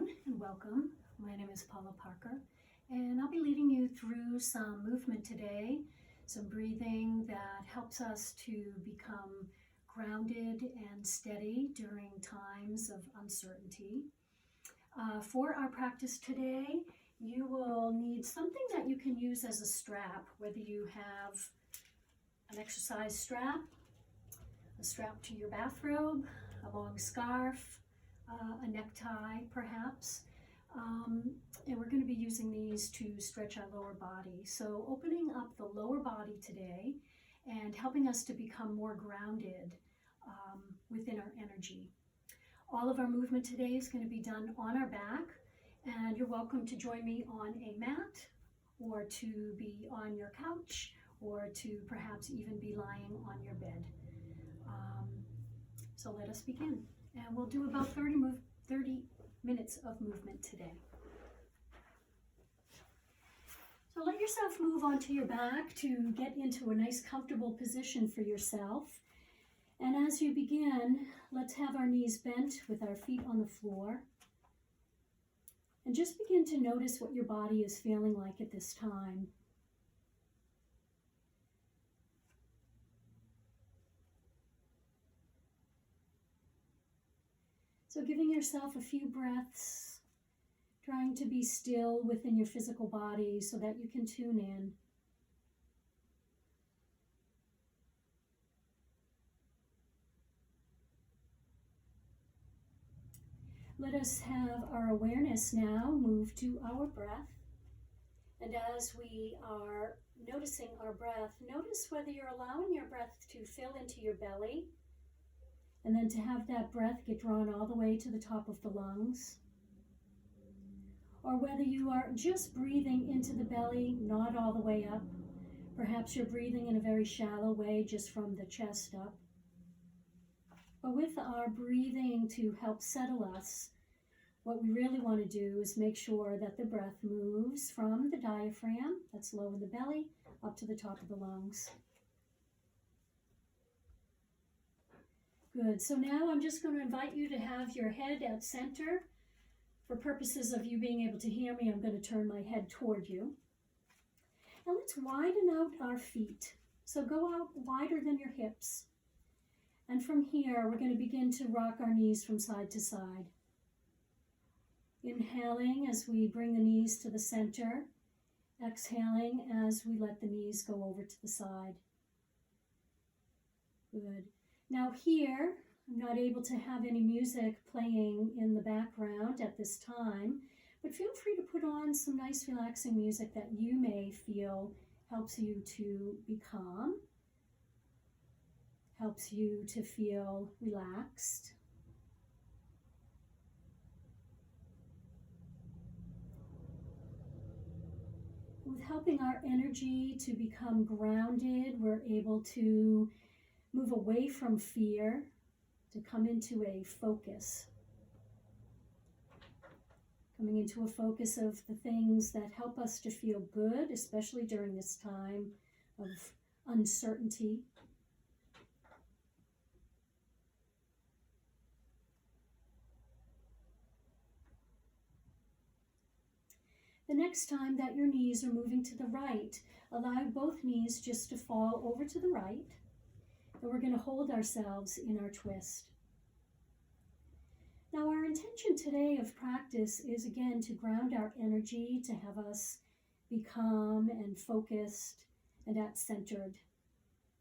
afternoon and welcome. My name is Paula Parker and I'll be leading you through some movement today, some breathing that helps us to become grounded and steady during times of uncertainty. For our practice today, you will need something that you can use as a strap, whether you have an exercise strap, a strap to your bathrobe, a long scarf, a necktie perhaps, and we're going to be using these to stretch our lower body. So opening up the lower body today and helping us to become more grounded within our energy. All of our movement today is going to be done on our back, and you're welcome to join me on a mat or to be on your couch or to perhaps even be lying on your bed. So let us begin. And we'll do about 30 minutes of movement today. So let yourself move onto your back to get into a nice comfortable position for yourself. And as you begin, let's have our knees bent with our feet on the floor. And just begin to notice what your body is feeling like at this time. So giving yourself a few breaths, trying to be still within your physical body so that you can tune in. Let us have our awareness now move to our breath. And as we are noticing our breath, notice whether you're allowing your breath to fill into your belly, and then to have that breath get drawn all the way to the top of the lungs. Or whether you are just breathing into the belly, not all the way up. Perhaps you're breathing in a very shallow way, just from the chest up. But with our breathing to help settle us, what we really want to do is make sure that the breath moves from the diaphragm, that's low in the belly, up to the top of the lungs. Good. So now I'm just going to invite you to have your head at center. For purposes of you being able to hear me, I'm going to turn my head toward you. Now let's widen out our feet. So go out wider than your hips. And from here, we're going to begin to rock our knees from side to side. Inhaling as we bring the knees to the center. Exhaling as we let the knees go over to the side. Good. Now here, I'm not able to have any music playing in the background at this time, but feel free to put on some nice relaxing music that you may feel helps you to be calm, helps you to feel relaxed. With helping our energy to become grounded, we're able to move away from fear to come into a focus. Coming into a focus of the things that help us to feel good, especially during this time of uncertainty. The next time that your knees are moving to the right, allow both knees just to fall over to the right. And we're going to hold ourselves in our twist. Now our intention today of practice is again to ground our energy, to have us be calm and focused and at-centered,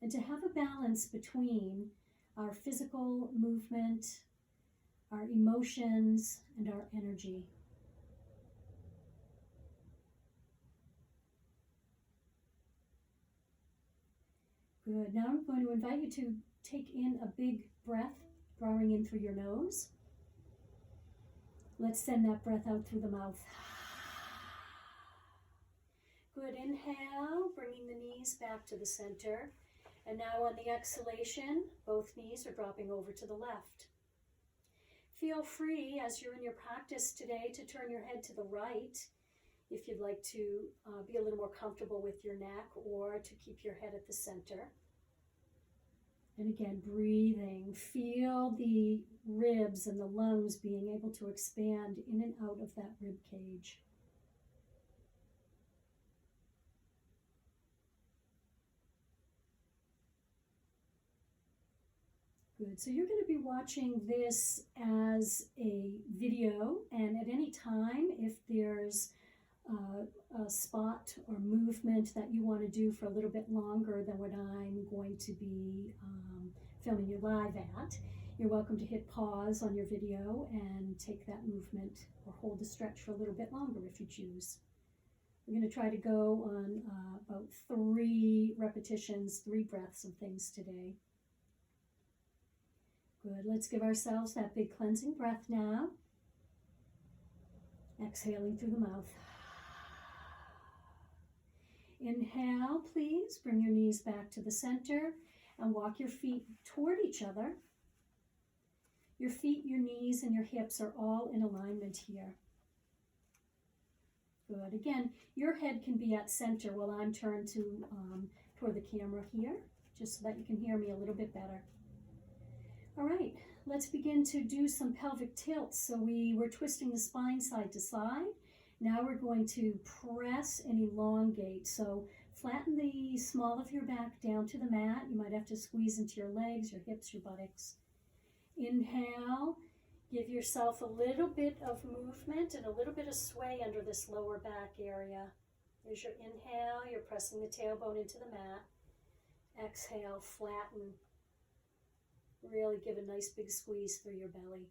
and to have a balance between our physical movement, our emotions, and our energy. Good. Now I'm going to invite you to take in a big breath, drawing in through your nose. Let's send that breath out through the mouth. Good. Inhale, bringing the knees back to the center. And now on the exhalation, both knees are dropping over to the left. Feel free, as you're in your practice today, to turn your head to the right if you'd like to be a little more comfortable with your neck, or to keep your head at the center. And again, breathing. Feel the ribs and the lungs being able to expand in and out of that rib cage. Good. So you're going to be watching this as a video, and at any time, if there's a spot or movement that you want to do for a little bit longer than what I'm going to be filming you live at, you're welcome to hit pause on your video and take that movement or hold the stretch for a little bit longer if you choose. We're going to try to go on about 3 repetitions, 3 breaths of things today. Good. Let's give ourselves that big cleansing breath now. Exhaling through the mouth. Inhale, please. Bring your knees back to the center and walk your feet toward each other. Your feet, your knees, and your hips are all in alignment here. Good. Again, your head can be at center while I'm turned toward the camera here, just so that you can hear me a little bit better. All right, let's begin to do some pelvic tilts. So we were twisting the spine side to side. Now we're going to press and elongate. So flatten the small of your back down to the mat. You might have to squeeze into your legs, your hips, your buttocks. Inhale, give yourself a little bit of movement and a little bit of sway under this lower back area. There's your inhale, you're pressing the tailbone into the mat. Exhale, flatten. Really give a nice big squeeze through your belly.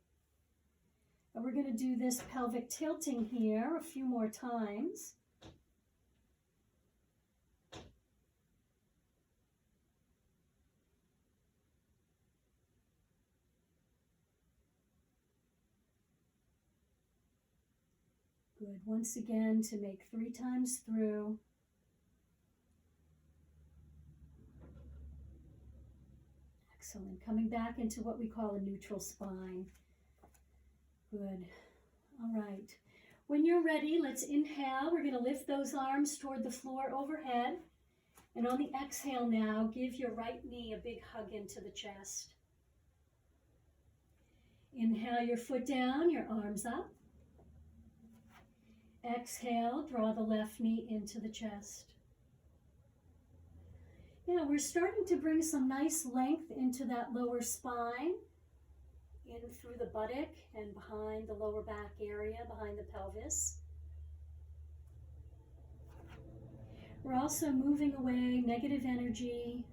And we're going to do this pelvic tilting here a few more times. Good. Once again, to make 3 times through. Excellent. Coming back into what we call a neutral spine. Good. All right. When you're ready, let's inhale. We're going to lift those arms toward the floor overhead. And on the exhale now, give your right knee a big hug into the chest. Inhale your foot down, your arms up. Exhale, draw the left knee into the chest. Now we're starting to bring some nice length into that lower spine, in through the buttock and behind the lower back area, behind the pelvis. We're also moving away negative energy.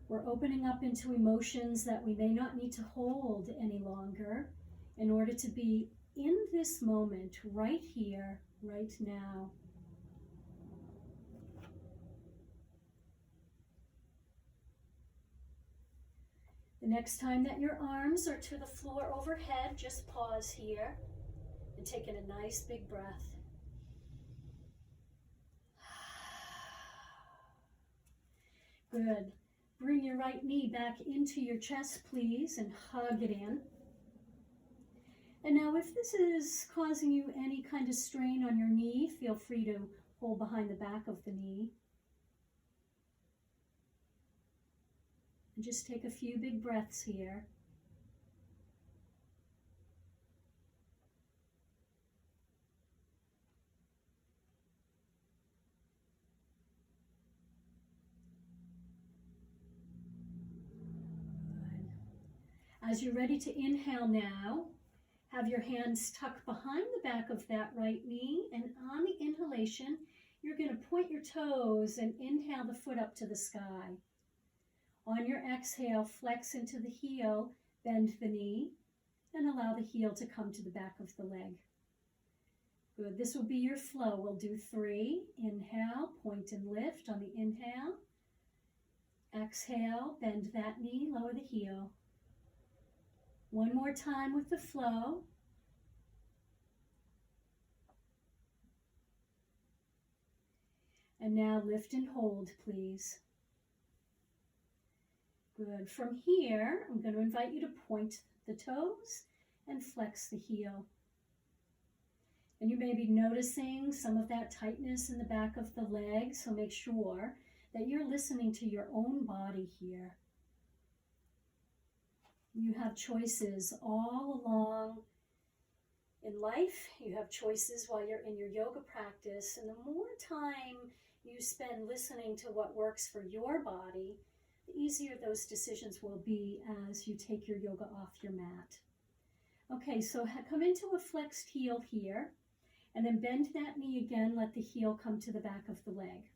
We're opening up into emotions that we may not need to hold any longer in order to be in this moment, right here, right now. The next time that your arms are to the floor overhead, just pause here and take in a nice big breath. Good. Bring your right knee back into your chest, please, and hug it in. And now if this is causing you any kind of strain on your knee, feel free to hold behind the back of the knee. And just take a few big breaths here. Good. As you're ready to inhale now, have your hands tucked behind the back of that right knee, and on the inhalation, you're going to point your toes and inhale the foot up to the sky. On your exhale, flex into the heel, bend the knee, and allow the heel to come to the back of the leg. Good. This will be your flow. We'll do 3. Inhale, point and lift on the inhale. Exhale, bend that knee, lower the heel. One more time with the flow. And now lift and hold, please. Good. From here, I'm going to invite you to point the toes and flex the heel. And you may be noticing some of that tightness in the back of the leg, so make sure that you're listening to your own body here. You have choices all along in life. You have choices while you're in your yoga practice. And the more time you spend listening to what works for your body, the easier those decisions will be as you take your yoga off your mat. Okay, so come into a flexed heel here, and then bend that knee again. Let the heel come to the back of the leg.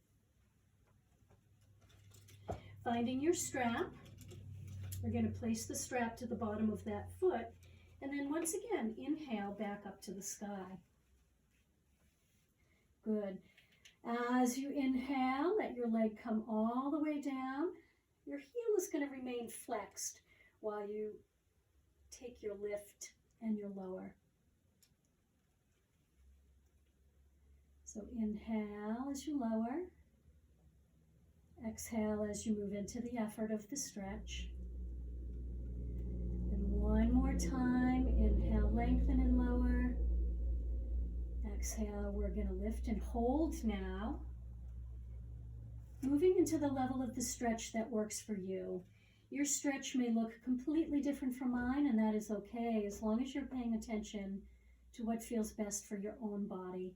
Finding your strap, we're going to place the strap to the bottom of that foot, and then once again, inhale back up to the sky. Good. As you inhale, let your leg come all the way down. Your heel is going to remain flexed while you take your lift and your lower. So inhale as you lower. Exhale as you move into the effort of the stretch. And one more time, inhale, lengthen and lower. Exhale, we're going to lift and hold now. Moving into the level of the stretch that works for you. Your stretch may look completely different from mine, and that is okay, as long as you're paying attention to what feels best for your own body.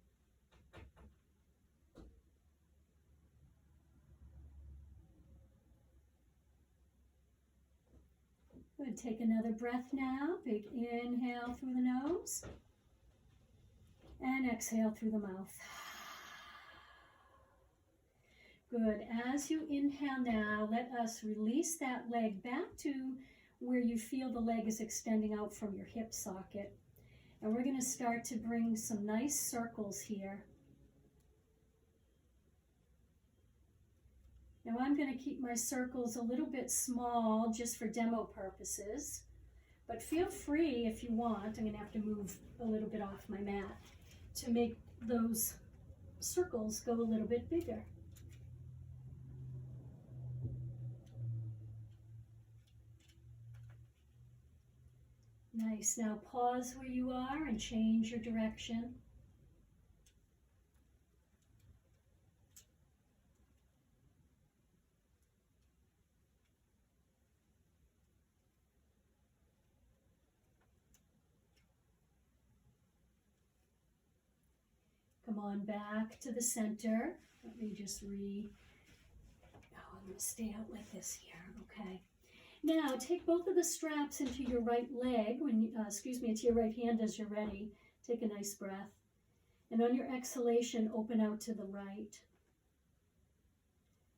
Good. Take another breath now. Big inhale through the nose and exhale through the mouth. Good. As you inhale now, let us release that leg back to where you feel the leg is extending out from your hip socket. And we're going to start to bring some nice circles here. Now I'm going to keep my circles a little bit small just for demo purposes, but feel free if you want, I'm going to have to move a little bit off my mat, to make those circles go a little bit bigger. Nice. Now pause where you are and change your direction. Come on back to the center. Let me just I'm going to stay out like this here, okay? Now take both of the straps into your right leg, into your right hand as you're ready. Take a nice breath. And on your exhalation, open out to the right.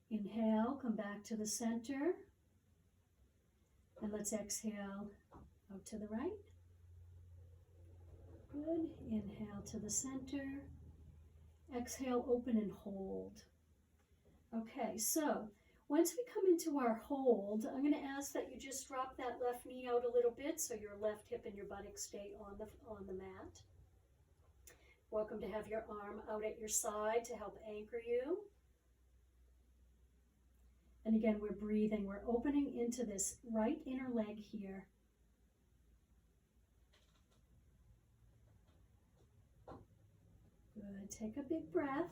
Inhale, come back to the center. And let's exhale out to the right. Good. Inhale to the center. Exhale, open and hold. Okay, so once we come into our hold, I'm going to ask that you just drop that left knee out a little bit so your left hip and your buttock stay on the mat. Welcome to have your arm out at your side to help anchor you. And again, we're breathing. We're opening into this right inner leg here. Good. Take a big breath.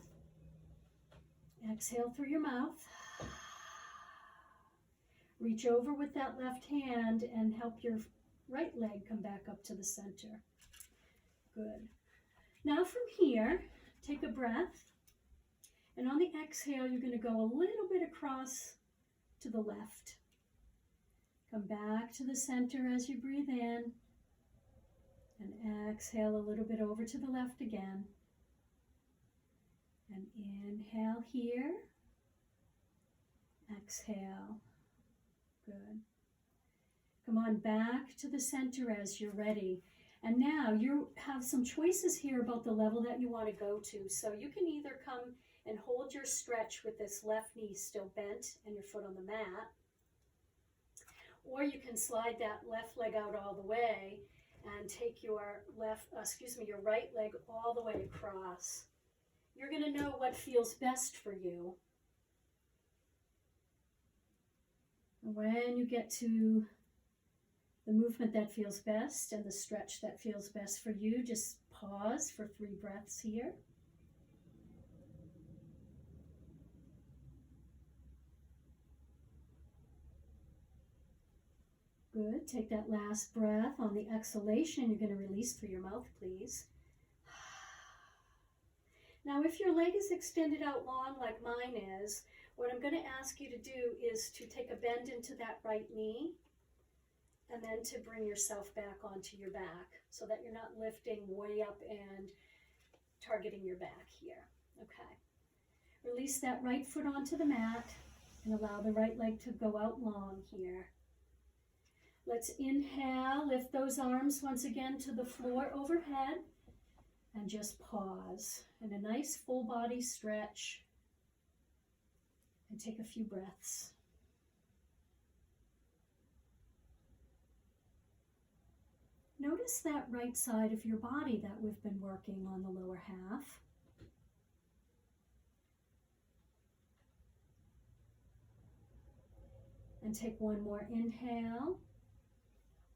Exhale through your mouth. Reach over with that left hand and help your right leg come back up to the center. Good. Now from here, take a breath. And on the exhale, you're going to go a little bit across to the left. Come back to the center as you breathe in. And exhale a little bit over to the left again. And inhale here. Exhale. Good. Come on back to the center as you're ready. And now you have some choices here about the level that you want to go to. So you can either come and hold your stretch with this left knee still bent and your foot on the mat, or you can slide that left leg out all the way and take your your right leg all the way across. You're going to know what feels best for you. When you get to the movement that feels best and the stretch that feels best for you, just pause for 3 breaths here. Good. Take that last breath. On the exhalation, you're going to release through your mouth, please. Now, if your leg is extended out long like mine is, what I'm going to ask you to do is to take a bend into that right knee and then to bring yourself back onto your back so that you're not lifting way up and targeting your back here. Okay. Release that right foot onto the mat and allow the right leg to go out long here. Let's inhale, lift those arms once again to the floor overhead and just pause in a nice full body stretch and take a few breaths. Notice that right side of your body that we've been working on the lower half. And take one more inhale.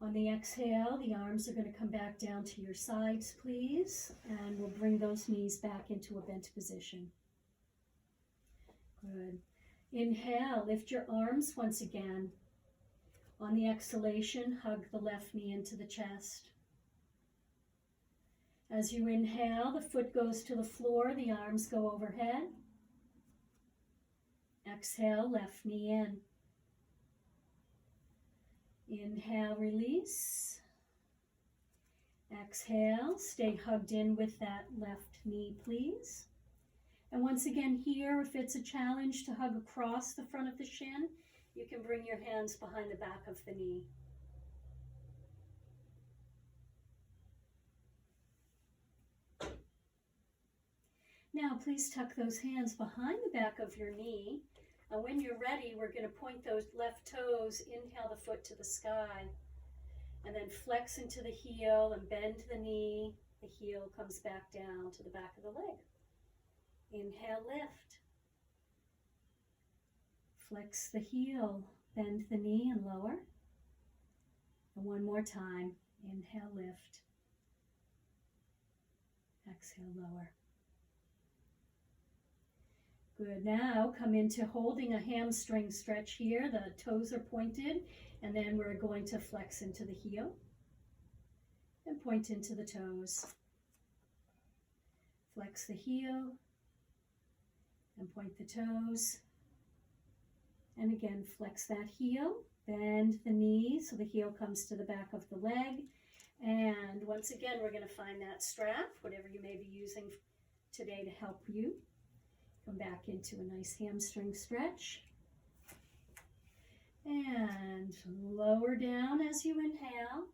On the exhale, the arms are going to come back down to your sides, please. And we'll bring those knees back into a bent position. Good. Inhale, lift your arms once again. On the exhalation, hug the left knee into the chest. As you inhale, the foot goes to the floor, the arms go overhead. Exhale, left knee in. Inhale, release. Exhale, stay hugged in with that left knee, please. And once again here, if it's a challenge to hug across the front of the shin, you can bring your hands behind the back of the knee. Now, please tuck those hands behind the back of your knee. And when you're ready, we're going to point those left toes, inhale the foot to the sky, and then flex into the heel and bend the knee. The heel comes back down to the back of the leg. Inhale, lift. Flex the heel, bend the knee and lower. And one more time, inhale, lift. Exhale, lower. Good. Now come into holding a hamstring stretch here. The toes are pointed, and then we're going to flex into the heel and point into the toes. Flex the heel and point the toes. And again, flex that heel, bend the knee so the heel comes to the back of the leg. And once again, we're going to find that strap, whatever you may be using today to help you. Come back into a nice hamstring stretch. And lower down as you inhale.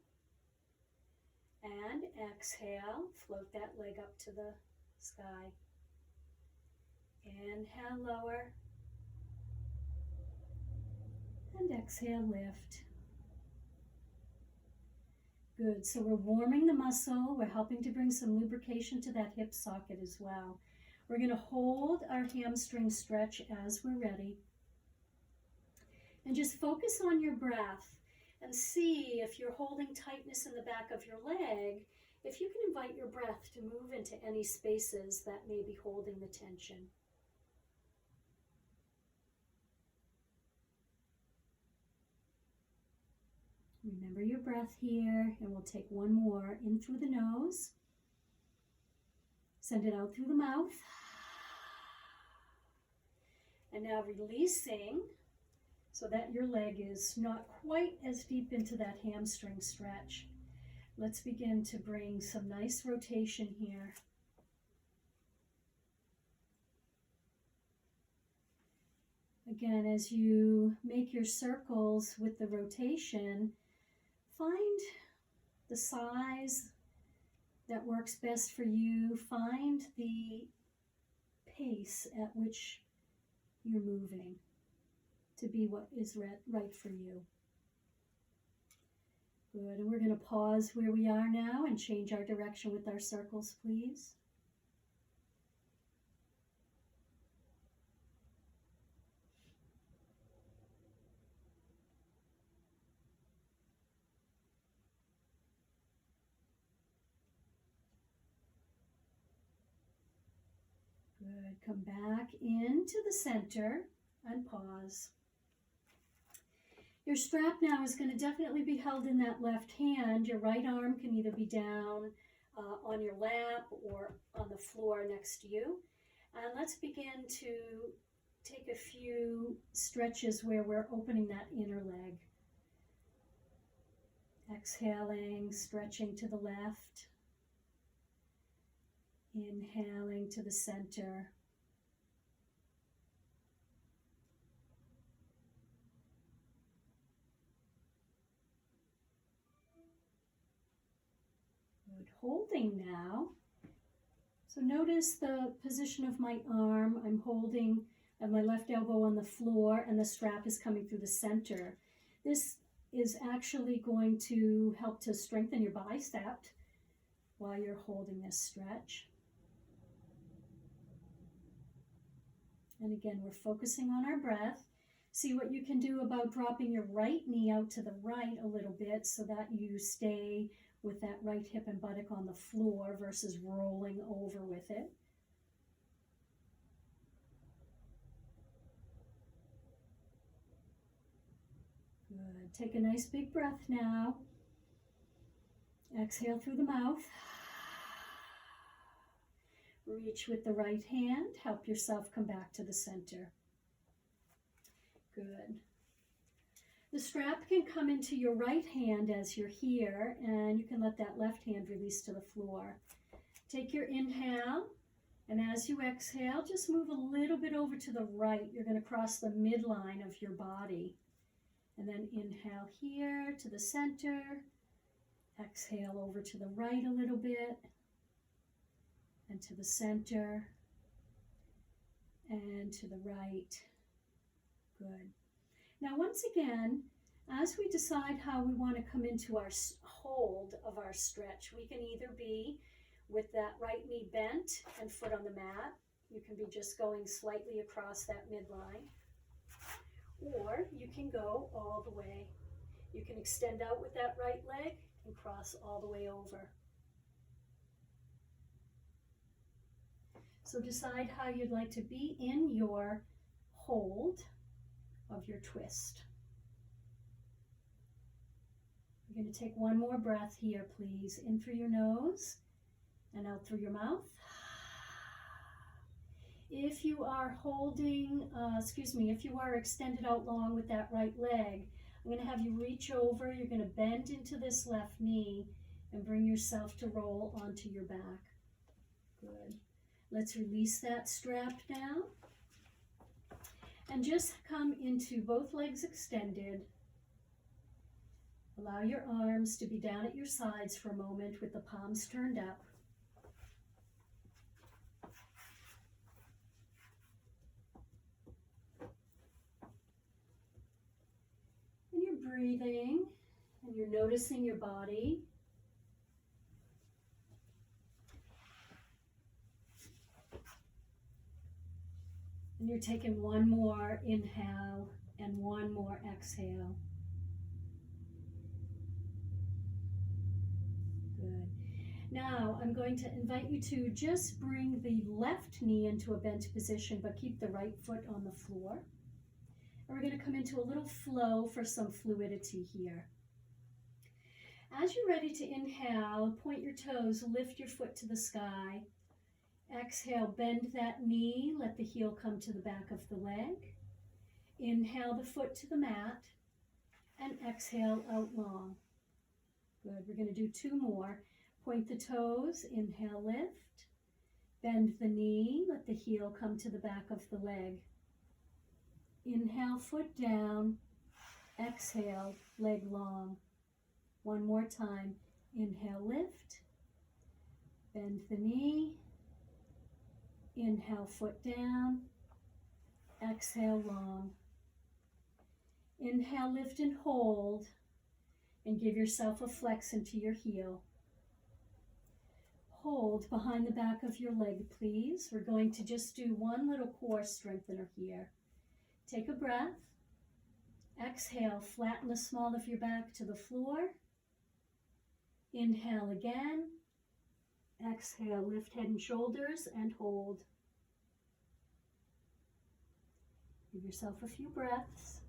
And exhale, float that leg up to the sky. Inhale, lower. And exhale, lift. Good, so we're warming the muscle. We're helping to bring some lubrication to that hip socket as well. We're going to hold our hamstring stretch as we're ready. And just focus on your breath and see if you're holding tightness in the back of your leg, if you can invite your breath to move into any spaces that may be holding the tension. Remember your breath here, and we'll take one more in through the nose. Send it out through the mouth. And now releasing so that your leg is not quite as deep into that hamstring stretch. Let's begin to bring some nice rotation here. Again, as you make your circles with the rotation, find the size that works best for you. Find the pace at which you're moving to be what is right for you. Good, and we're going to pause where we are now and change our direction with our circles, please. Good. Come back into the center and pause. Your strap now is going to definitely be held in that left hand. Your right arm can either be down on your lap or on the floor next to you. And let's begin to take a few stretches where we're opening that inner leg. Exhaling, stretching to the left. Inhaling to the center. Good. Holding now. So notice the position of my arm. I'm holding my left elbow on the floor and the strap is coming through the center. This is actually going to help to strengthen your bicep while you're holding this stretch. And again, we're focusing on our breath. See what you can do about dropping your right knee out to the right a little bit so that you stay with that right hip and buttock on the floor versus rolling over with it. Good. Take a nice big breath now. Exhale through the mouth. Reach with the right hand. Help yourself come back to the center. Good. The strap can come into your right hand as you're here, and you can let that left hand release to the floor. Take your inhale, and as you exhale, just move a little bit over to the right. You're going to cross the midline of your body. And then inhale here to the center. Exhale over to the right a little bit. And to the center. And to the right. Good. Now, once again, as we decide how we want to come into our hold of our stretch, we can either be with that right knee bent and foot on the mat. You can be just going slightly across that midline. Or you can go all the way. You can extend out with that right leg and cross all the way over. So decide how you'd like to be in your hold of your twist. You're going to take one more breath here, please. In through your nose and out through your mouth. If you are holding, if you are extended out long with that right leg, I'm going to have you reach over. You're going to bend into this left knee and bring yourself to roll onto your back. Good. Let's release that strap now. And just come into both legs extended. Allow your arms to be down at your sides for a moment with the palms turned up. And you're breathing and you're noticing your body. And you're taking one more inhale and one more exhale. Good. Now I'm going to invite you to just bring the left knee into a bent position, but keep the right foot on the floor. And we're going to come into a little flow for some fluidity here. As you're ready to inhale, point your toes, lift your foot to the sky. Exhale, bend that knee, let the heel come to the back of the leg. Inhale the foot to the mat and exhale out long. Good, we're going to do two more. Point the toes, inhale, lift. Bend the knee, let the heel come to the back of the leg. Inhale, foot down. Exhale, leg long. One more time. Inhale, lift. Bend the knee. Inhale, foot down. Exhale, long. Inhale, lift and hold. And give yourself a flex into your heel. Hold behind the back of your leg, please. We're going to just do one little core strengthener here. Take a breath. Exhale, flatten the small of your back to the floor. Inhale again. Exhale, lift head and shoulders and hold. Give yourself a few breaths.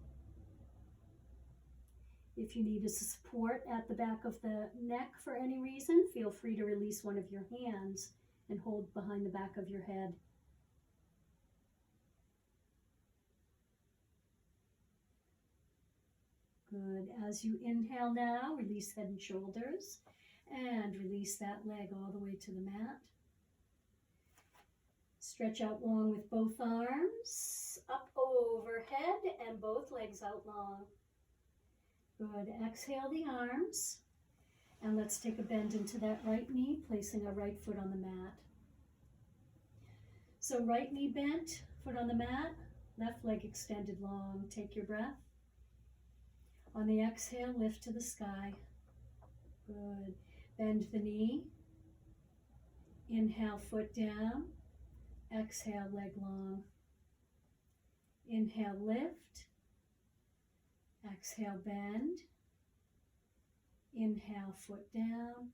If you need a support at the back of the neck for any reason, feel free to release one of your hands and hold behind the back of your head. Good. As you inhale now, release head and shoulders and release that leg all the way to the mat. Stretch out long with both arms, up overhead, and both legs out long. Good. Exhale the arms, and let's take a bend into that right knee, placing our right foot on the mat. So right knee bent, foot on the mat, left leg extended long. Take your breath. On the exhale, lift to the sky. Good. Bend the knee. Inhale, foot down. Exhale, leg long. Inhale, lift. Exhale, bend. Inhale, foot down.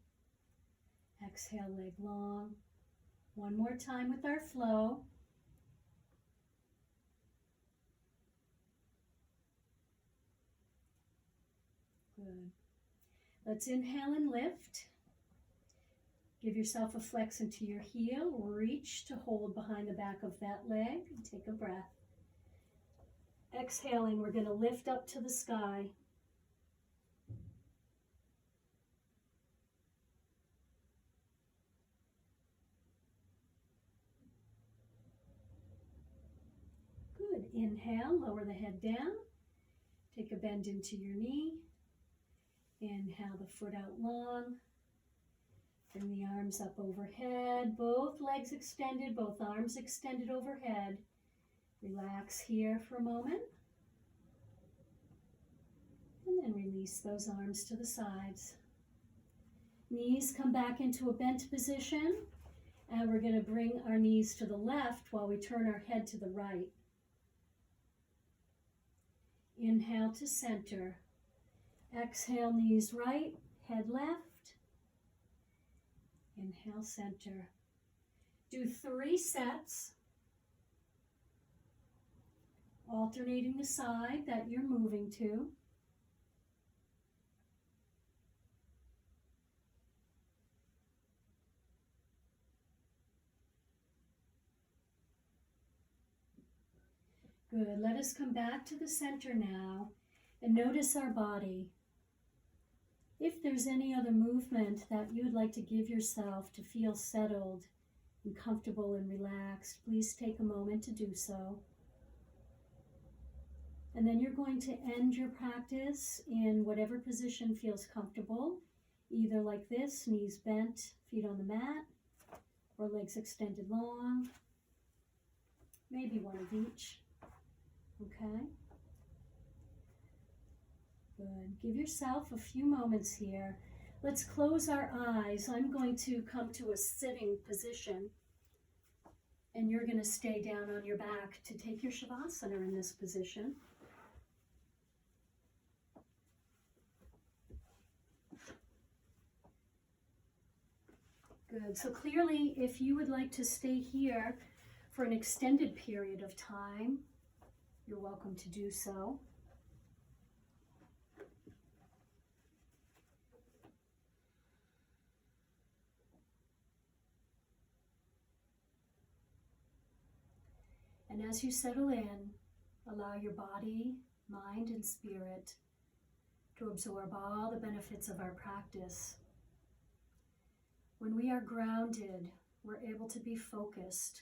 Exhale, leg long. One more time with our flow. Good. Let's inhale and lift. Give yourself a flex into your heel. Reach to hold behind the back of that leg and take a breath. Exhaling, we're going to lift up to the sky. Good. Inhale, lower the head down. Take a bend into your knee. Inhale the foot out long. Bring the arms up overhead. Both legs extended, both arms extended overhead. Relax here for a moment. And then release those arms to the sides. Knees come back into a bent position. And we're going to bring our knees to the left while we turn our head to the right. Inhale to center. Exhale, knees right, head left. Inhale, center. Do 3 sets, alternating the side that you're moving to. Good. Let us come back to the center now and notice our body. If there's any other movement that you'd like to give yourself to feel settled and comfortable and relaxed, please take a moment to do so. And then you're going to end your practice in whatever position feels comfortable, either like this, knees bent, feet on the mat, or legs extended long, maybe one of each. Okay? Good. Give yourself a few moments here. Let's close our eyes. I'm going to come to a sitting position, and you're going to stay down on your back to take your Shavasana in this position. Good. So clearly, if you would like to stay here for an extended period of time, you're welcome to do so. And as you settle in, allow your body, mind, and spirit to absorb all the benefits of our practice. When we are grounded, we're able to be focused.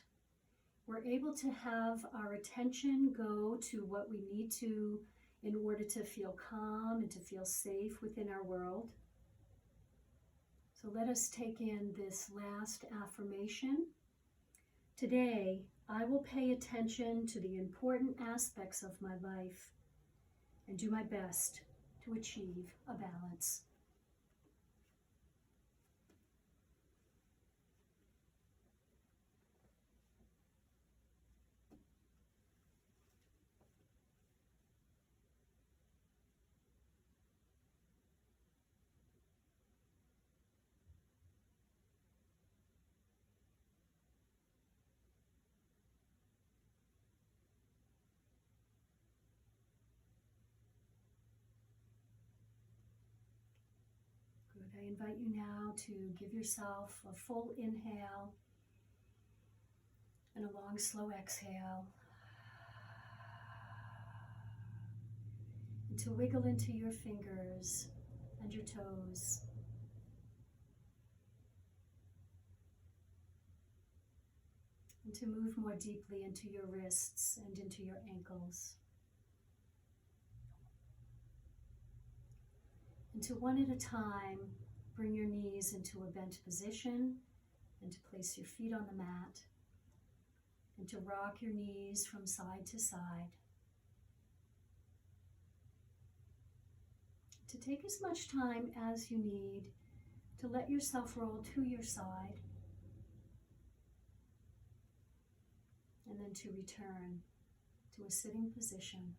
We're able to have our attention go to what we need to in order to feel calm and to feel safe within our world. So let us take in this last affirmation. Today, I will pay attention to the important aspects of my life and do my best to achieve a balance. I invite you now to give yourself a full inhale and a long, slow exhale. And to wiggle into your fingers and your toes. And to move more deeply into your wrists and into your ankles. And to one at a time, bring your knees into a bent position and to place your feet on the mat and to rock your knees from side to side. To take as much time as you need to let yourself roll to your side and then to return to a sitting position.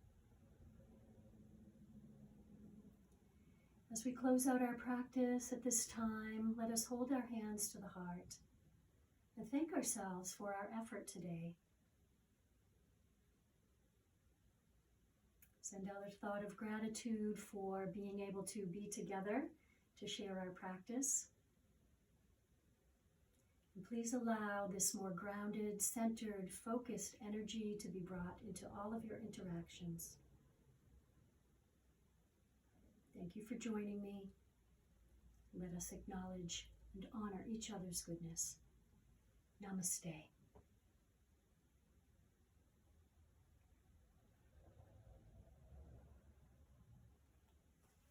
As we close out our practice at this time, let us hold our hands to the heart and thank ourselves for our effort today. Send out a thought of gratitude for being able to be together to share our practice. And please allow this more grounded, centered, focused energy to be brought into all of your interactions. Thank you for joining me. Let us acknowledge and honor each other's goodness. Namaste.